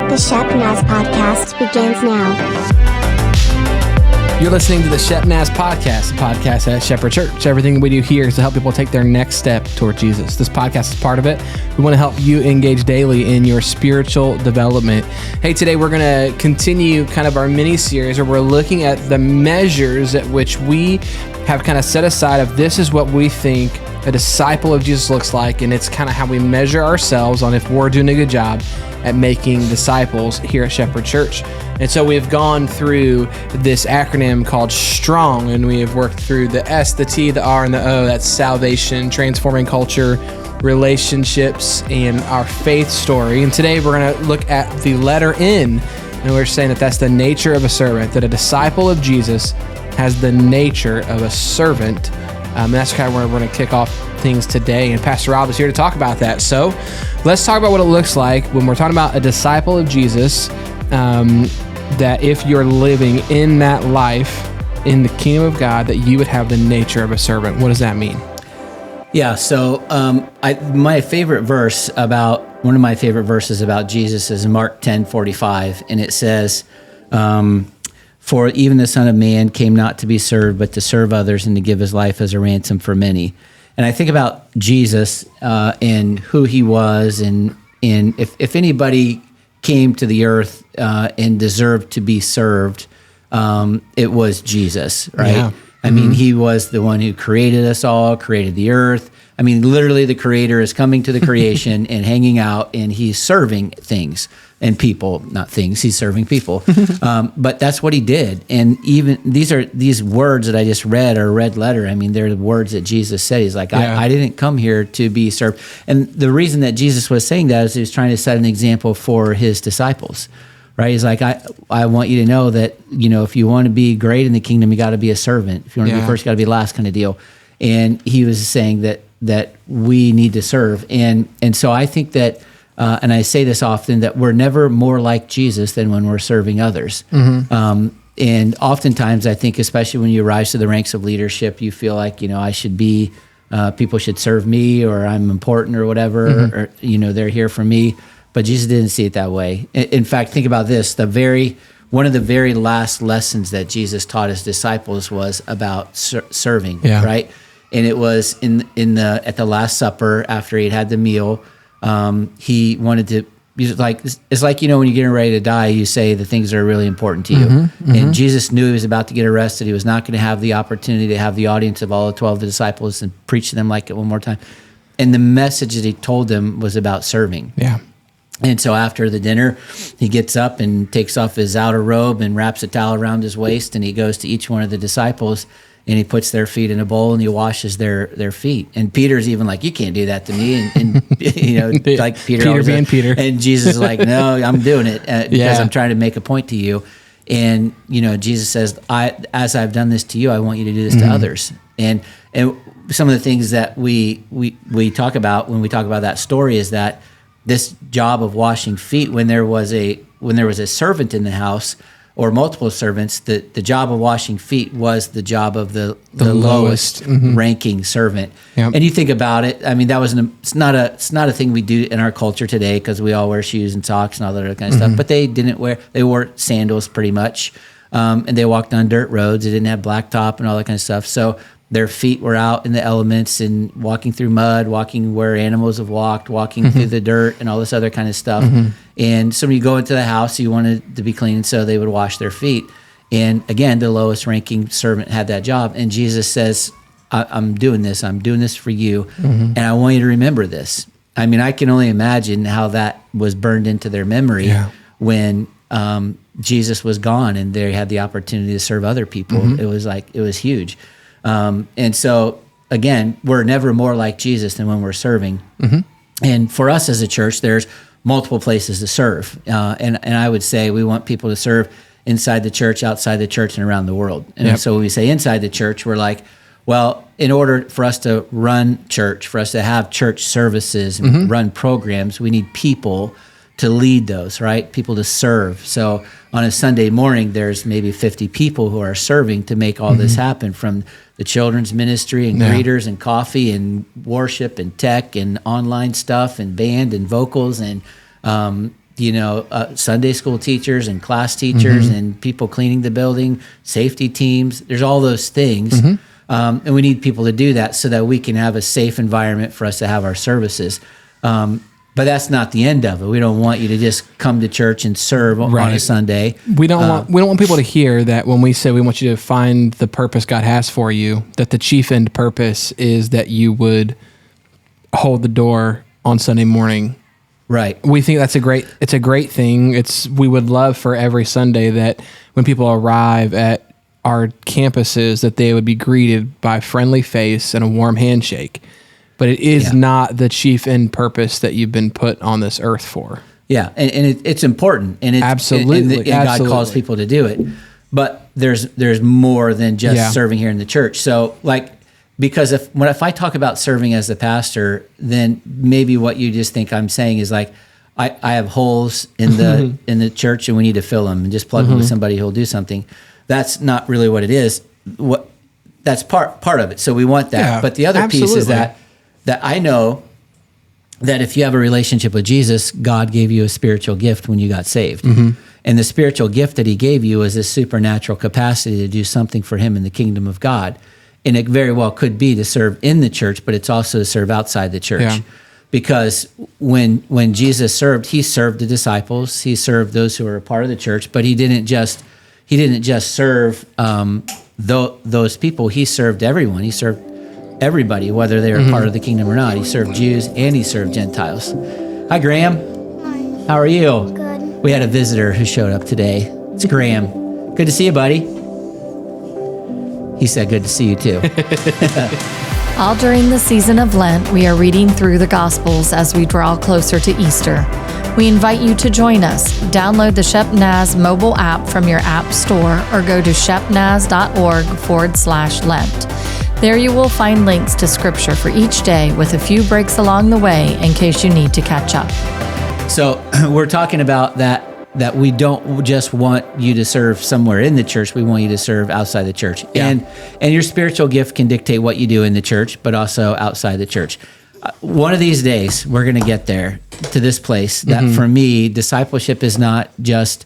The S.T.R.O.N.G podcast begins now. You're listening to the S.T.R.O.N.G podcast at Shepherd Church. Everything we do here is to help people take their next step toward Jesus. This podcast is part of it. We want to help you engage daily in your spiritual development. Hey, today we're going to continue kind of our mini-series where we're looking at the measures at which we have kind of set aside of this is what we think a disciple of Jesus looks like, and it's kind of how we measure ourselves on if we're doing a good job at making disciples here at Shepherd Church. And so we've gone through this acronym called S.T.R.O.N.G, and we have worked through the S, the T, the R, and the O. That's salvation, transforming culture, relationships, and our faith story. And today we're going to look at the letter N, and we're saying that that's the nature of a servant, that a disciple of Jesus has the nature of a servant. And that's kind of where we're going to kick off things today. And Pastor Rob is here to talk about that. So let's talk about what it looks like when we're talking about a disciple of Jesus, that if you're living in that life in the kingdom of God, that you would have the nature of a servant. What does that mean? Yeah, so one of my favorite verses about Jesus is Mark 10:45, and it says, "For even the Son of Man came not to be served, but to serve others and to give his life as a ransom for many." And I think about Jesus and who he was, and if anybody came to the earth and deserved to be served, it was Jesus, right? Yeah. I mean, he was the one who created us all, created the earth. I mean, literally the creator is coming to the creation and hanging out, and he's serving things and people, not things, he's serving people. But that's what he did. And even these words that I just read are a red letter. I mean, they're the words that Jesus said. He's like, I didn't come here to be served. And the reason that Jesus was saying that is he was trying to set an example for his disciples. Right? He's like, I want you to know that, if you want to be great in the kingdom, you got to be a servant. If you want to be first, you got to be last, kind of deal. And he was saying that we need to serve. And so I think that, and I say this often, that we're never more like Jesus than when we're serving others. Mm-hmm. And oftentimes I think, especially when you rise to the ranks of leadership, you feel like, I should be, people should serve me, or I'm important or whatever, mm-hmm. or, they're here for me. But Jesus didn't see it that way. In fact, think about this. One of the very last lessons that Jesus taught his disciples was about serving, right? And it was at the Last Supper, after he'd had the meal, he wanted to, it's like when you're getting ready to die, you say the things that are really important to you. Mm-hmm, mm-hmm. And Jesus knew he was about to get arrested. He was not going to have the opportunity to have the audience of all the 12 disciples and preach to them like it one more time. And the message that he told them was about serving. Yeah. And so after the dinner, he gets up and takes off his outer robe and wraps a towel around his waist, and he goes to each one of the disciples and he puts their feet in a bowl and he washes their feet. And Peter's even like, "You can't do that to me." And like Peter being Peter. And Jesus is like, "No, I'm doing it because I'm trying to make a point to you." And Jesus says, "As I've done this to you, I want you to do this to others." And some of the things that we talk about when we talk about that story is that this job of washing feet, when there was a servant in the house or multiple servants, the job of washing feet was the job of the lowest mm-hmm. ranking servant. Yep. And you think about it, I mean, it's not a thing we do in our culture today, because we all wear shoes and socks and all that other kind of mm-hmm. stuff. But they wore sandals pretty much, and they walked on dirt roads. They didn't have blacktop and all that kind of stuff. So their feet were out in the elements and walking through mud, walking where animals have walked, walking mm-hmm. through the dirt and all this other kind of stuff. Mm-hmm. And so when you go into the house, you wanted to be clean, and so they would wash their feet. And again, the lowest ranking servant had that job. And Jesus says, I'm doing this for you, mm-hmm. and I want you to remember this. I mean, I can only imagine how that was burned into their memory when Jesus was gone and they had the opportunity to serve other people. Mm-hmm. It was huge. And so again, we're never more like Jesus than when we're serving. Mm-hmm. And for us as a church, there's multiple places to serve. And I would say we want people to serve inside the church, outside the church, and around the world. And so when we say inside the church, we're like, well, in order for us to run church, for us to have church services and mm-hmm. run programs, we need people to lead those, right? People to serve. So on a Sunday morning, there's maybe 50 people who are serving to make all mm-hmm. this happen, from the children's ministry and greeters and coffee and worship and tech and online stuff and band and vocals and Sunday school teachers and class teachers and people cleaning the building, safety teams. There's all those things. And we need people to do that so that we can have a safe environment for us to have our services. But that's not the end of it. We don't want you to just come to church and serve on a Sunday. We don't want people to hear that when we say we want you to find the purpose God has for you, that the chief end purpose is that you would hold the door on Sunday morning. Right. We think it's a great thing. We would love for every Sunday that when people arrive at our campuses that they would be greeted by a friendly face and a warm handshake. But it is not the chief end purpose that you've been put on this earth for. Yeah, and it's important, and absolutely, and God calls people to do it. But there's more than just serving here in the church. So, because if I talk about serving as the pastor, then maybe what you just think I'm saying is I have holes in the in the church and we need to fill them and just plug them with somebody who'll do something. That's not really what it is. That's part of it. So we want that. Yeah, but the other piece is that I know that if you have a relationship with Jesus, God gave you a spiritual gift when you got saved. And the spiritual gift that he gave you is this supernatural capacity to do something for him in the kingdom of God. And it very well could be to serve in the church, but it's also to serve outside the church. Yeah. Because when Jesus served, he served the disciples, he served those who were a part of the church, but he didn't just serve those people. He served everyone. He served everybody, whether they were part of the kingdom or not. He served Jews and he served Gentiles. Hi, Graham. Hi. How are you? Good. We had a visitor who showed up today. It's Graham. Good to see you, buddy. He said good to see you too. All during the season of Lent, we are reading through the Gospels as we draw closer to Easter. We invite you to join us. Download the ShepNaz mobile app from your app store or go to shepnaz.org/Lent. There you will find links to scripture for each day with a few breaks along the way in case you need to catch up. So we're talking about that we don't just want you to serve somewhere in the church, we want you to serve outside the church. Yeah. And your spiritual gift can dictate what you do in the church, but also outside the church. One of these days, we're going to get there to this place that for me, discipleship is not just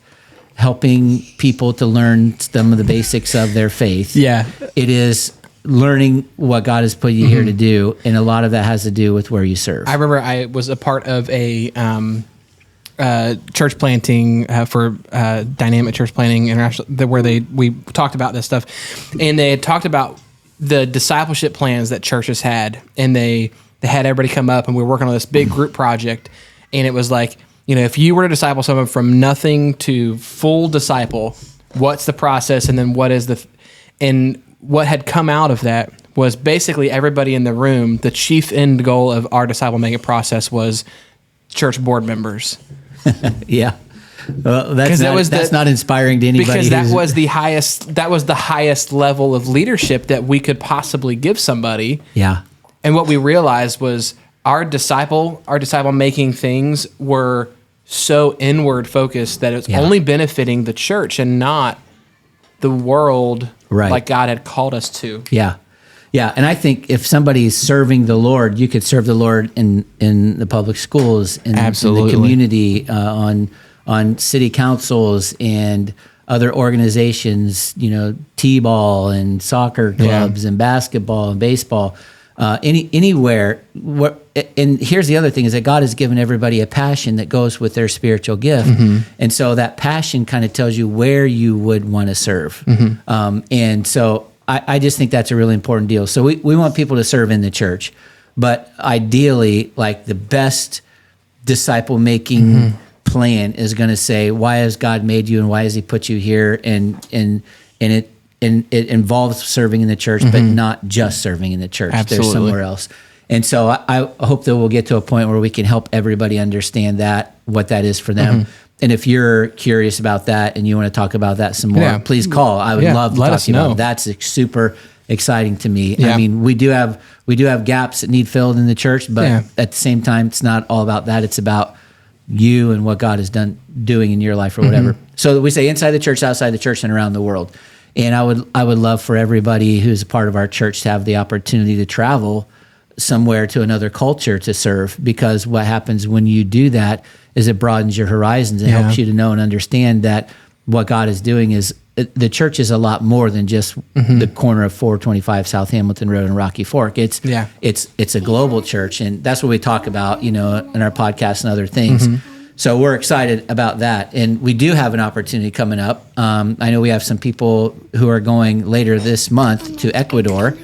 helping people to learn some of the basics of their faith. Yeah. It is learning what God has put you here to do, and a lot of that has to do with where you serve. I remember I was a part of a church planting for Dynamic Church Planting International, where we talked about this stuff, and they had talked about the discipleship plans that churches had, and they had everybody come up, and we were working on this big group project, and it was like, if you were to disciple someone from nothing to full disciple, what's the process, and then what had come out of that was basically everybody in the room, the chief end goal of our disciple making process was church board members. Yeah. Well, that's not inspiring to anybody. Because that was the highest level of leadership that we could possibly give somebody. Yeah. And what we realized was our disciple making things were so inward focused that it's only benefiting the church and not the world, like God had called us to. Yeah. Yeah. And I think if somebody's serving the Lord, you could serve the Lord in the public schools, in the community, on city councils and other organizations, t-ball and soccer clubs and basketball and baseball, anywhere. And here's the other thing is that God has given everybody a passion that goes with their spiritual gift. And so that passion kind of tells you where you would want to serve. And so I just think that's a really important deal. So we want people to serve in the church, but ideally, like the best disciple making plan is going to say, why has God made you and why has he put you here? And it involves serving in the church, but not just serving in the church. Absolutely. There's somewhere else. And so I hope that we'll get to a point where we can help everybody understand what that is for them. And if you're curious about that and you want to talk about that some more, please call. I would love to talk to you about it. That's super exciting to me. Yeah. I mean, we do have gaps that need filled in the church, but at the same time, it's not all about that. It's about you and what God has doing in your life or whatever. So we say inside the church, outside the church, and around the world. And I would love for everybody who's a part of our church to have the opportunity to travel somewhere to another culture to serve, because what happens when you do that is it broadens your horizons and helps you to know and understand that what God is doing is the church is a lot more than just the corner of 425 South Hamilton Road and Rocky Fork. It's a global church, and that's what we talk about, in our podcast and other things. So we're excited about that, and we do have an opportunity coming up. I know we have some people who are going later this month to Ecuador,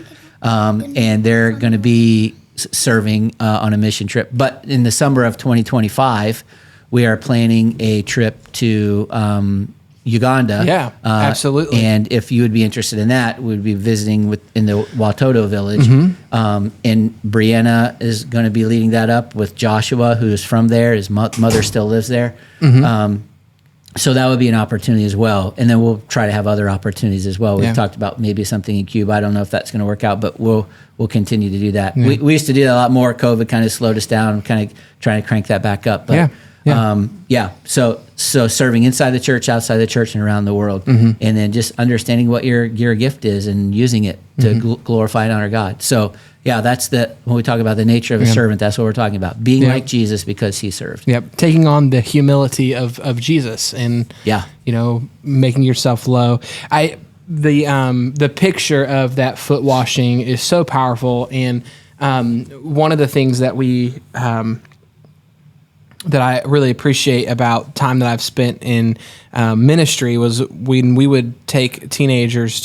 and they're going to be serving on a mission trip. But in the summer of 2025, we are planning a trip to Uganda. Yeah, absolutely. And if you would be interested in that, we'd be visiting in the Watoto village. And Brianna is going to be leading that up with Joshua, who is from there. His mother still lives there. So that would be an opportunity as well. And then we'll try to have other opportunities as well. We've talked about maybe something in Cuba. I don't know if that's going to work out, but we'll continue to do that. We used to do that a lot more. COVID kind of slowed us down, kind of trying to crank that back up. But So serving inside the church, outside the church, and around the world, and then just understanding what your gift is and using it to glorify and honor God. So that's when we talk about the nature of a servant, that's what we're talking about. Being like Jesus because he served. Yep. Taking on the humility of Jesus and making yourself low. The picture of that foot washing is so powerful, and one of the things that that I really appreciate about time that I've spent in ministry was when we would take teenagers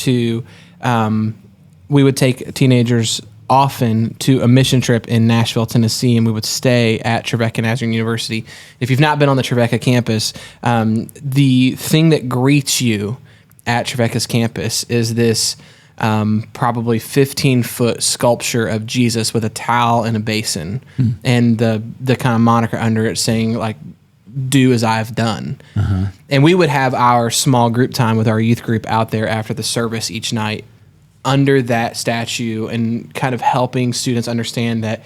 often to a mission trip in Nashville, Tennessee, and we would stay at Trevecca Nazarene University. If you've not been on the Trevecca campus, the thing that greets you at Trevecca's campus is this probably 15-foot sculpture of Jesus with a towel and a basin, and the kind of moniker under it saying, like, "Do as I've done." And we would have our small group time with our youth group out there after the service each night under that statue, and kind of helping students understand that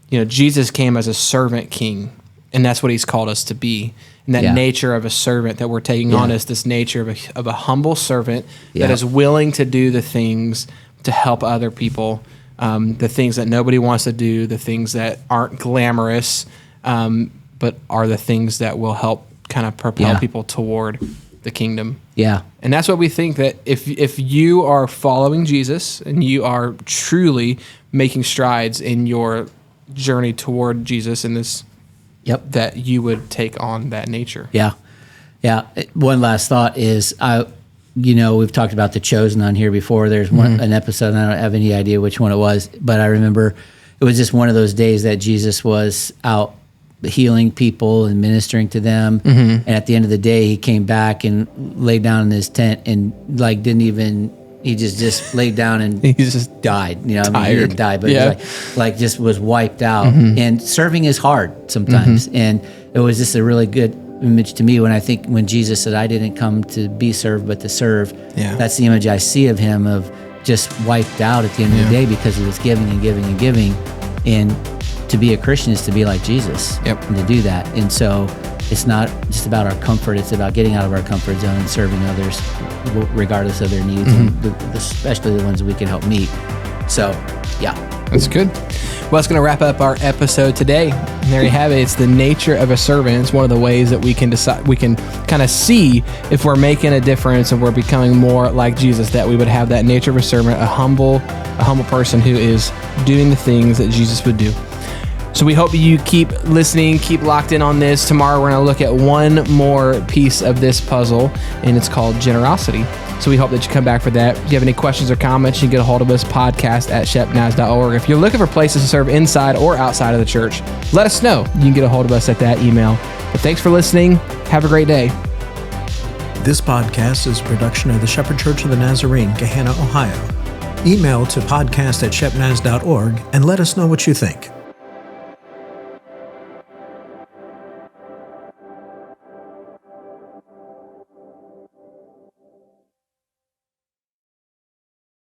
Jesus came as a servant king, and that's what he's called us to be. And that nature of a servant that we're taking on is this nature of a humble servant that is willing to do the things to help other people, the things that nobody wants to do, the things that aren't glamorous, but are the things that will help kind of propel people toward the kingdom. Yeah. And that's what we think, that if you are following Jesus and you are truly making strides in your journey toward Jesus in this, that you would take on that nature. Yeah. One last thought is, we've talked about The Chosen on here before. There's an episode, and I don't have any idea which one it was, but I remember it was just one of those days that Jesus was out healing people and ministering to them. And at the end of the day, he came back and laid down in his tent and he just laid down and he just died. He didn't die, but just was wiped out. And serving is hard sometimes. And it was just a really good image to me when Jesus said, "I didn't come to be served, but to serve." That's the image I see of him, of just wiped out at the end of the day, because he was giving and giving and giving. And to be a Christian is to be like Jesus and to do that. And so it's not just about our comfort, it's about getting out of our comfort zone and serving others regardless of their needs, and especially the ones that we can help meet. So, That's good. Well, that's going to wrap up our episode today. And there you have it. It's the nature of a servant. It's one of the ways that we can decide, we can kind of see if we're making a difference and we're becoming more like Jesus, that we would have that nature of a servant, a humble person who is doing the things that Jesus would do. So we hope you keep listening, keep locked in on this. Tomorrow we're going to look at one more piece of this puzzle, and it's called generosity. So we hope that you come back for that. If you have any questions or comments, you can get a hold of us, podcast@shepnaz.org. If you're looking for places to serve inside or outside of the church, let us know. You can get a hold of us at that email. But thanks for listening. Have a great day. This podcast is a production of the Shepherd Church of the Nazarene, Gahanna, Ohio. Email to podcast@shepnaz.org and let us know what you think.